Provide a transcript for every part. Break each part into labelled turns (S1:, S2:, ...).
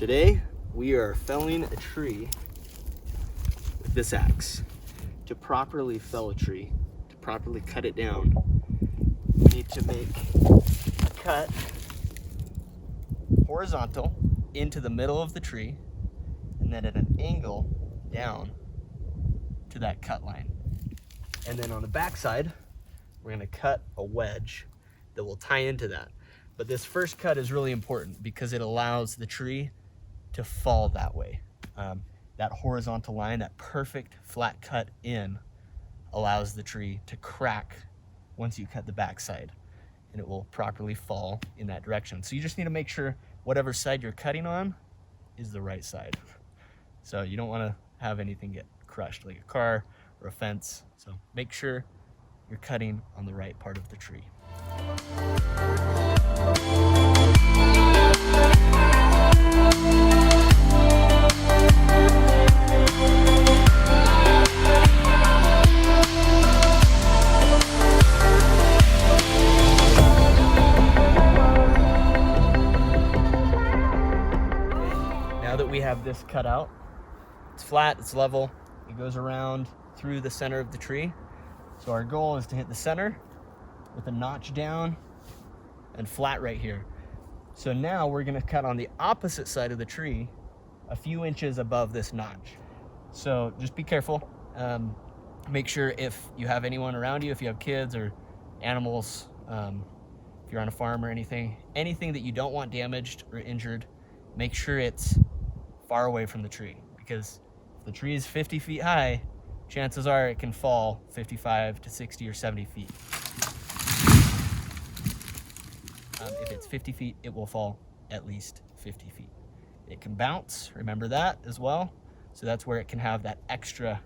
S1: Today we are felling a tree with this axe. To properly fell a tree, to properly cut it down, we need to make a cut horizontal into the middle of the tree and then at an angle down to that cut line. And then on the back side, we're going to cut a wedge that will tie into that. But this first cut is really important because it allows the tree to fall that way. That horizontal line, that perfect flat cut in, allows the tree to crack once you cut the back side, and it will properly fall in that direction. So you just need to make sure whatever side you're cutting on is the right side. So you don't want to have anything get crushed like a car or a fence. So make sure you're cutting on the right part of the tree. Now that we have this cut out, it's flat, it's level, it goes around through the center of the tree. So our goal is to hit the center with a notch down and flat right here. So now we're gonna cut on the opposite side of the tree a few inches above this notch. So just be careful. Make sure if you have anyone around you, if you have kids or animals, if you're on a farm or anything that you don't want damaged or injured, make sure it's far away from the tree, because if the tree is 50 feet high, chances are it can fall 55 to 60 or 70 feet. If it's 50 feet, it will fall at least 50 feet. It can bounce, remember that as well. So that's where it can have that extra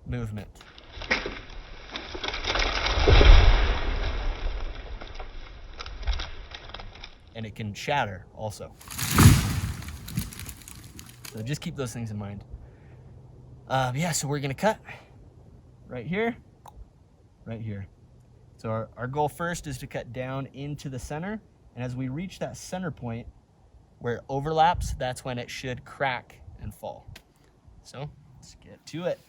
S1: movement. And it can shatter also. So just keep those things in mind. Yeah, so we're gonna cut right here, right here. So our goal first is to cut down into the center, and as we reach that center point where it overlaps, that's when it should crack and fall. So let's get to it.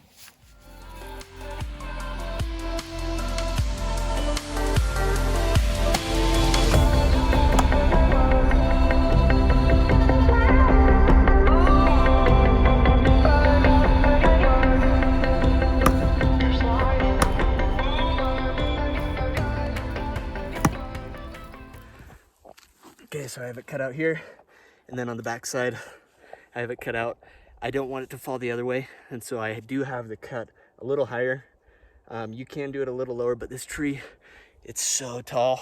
S1: Okay, so I have it cut out here, and then on the back side, I have it cut out. I don't want it to fall the other way, and so I do have the cut a little higher. You can do it a little lower, but this tree, it's so tall.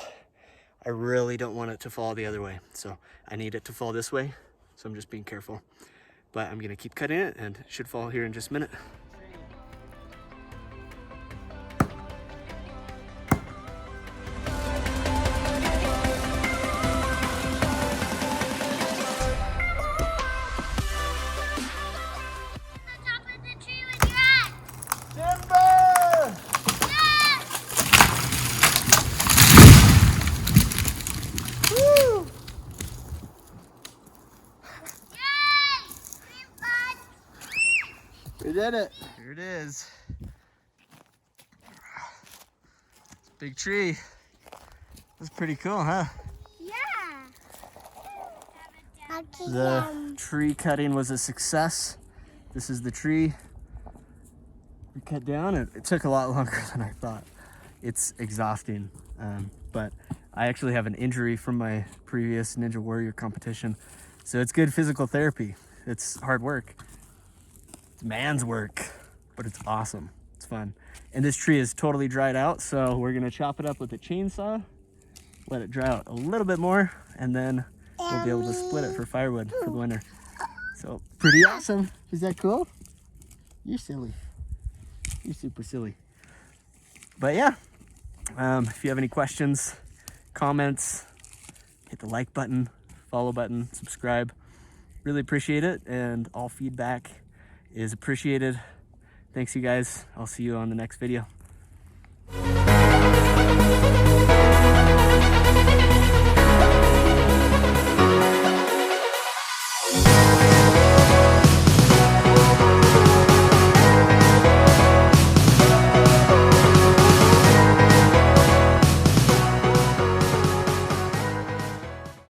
S1: I really don't want it to fall the other way. So I need it to fall this way, so I'm just being careful. But I'm gonna keep cutting it, and it should fall here in just a minute. We did it. Here it is. It's a big tree. That's pretty cool, huh?
S2: Yeah.
S1: The tree cutting was a success. This is the tree we cut down. It took a lot longer than I thought. It's exhausting, but I actually have an injury from my previous Ninja Warrior competition. So it's good physical therapy. It's hard work. It's man's work, but it's awesome. It's fun. And this tree is totally dried out, so we're gonna chop it up with a chainsaw, let it dry out a little bit more, and then we'll be able to split it for firewood for the winter. So pretty awesome. Is that cool? You're silly. You're super silly. But yeah, if you have any questions, comments, hit the like button, follow button, subscribe. Really appreciate it, and all feedback is appreciated. Thanks, you guys. I'll see you on the next video.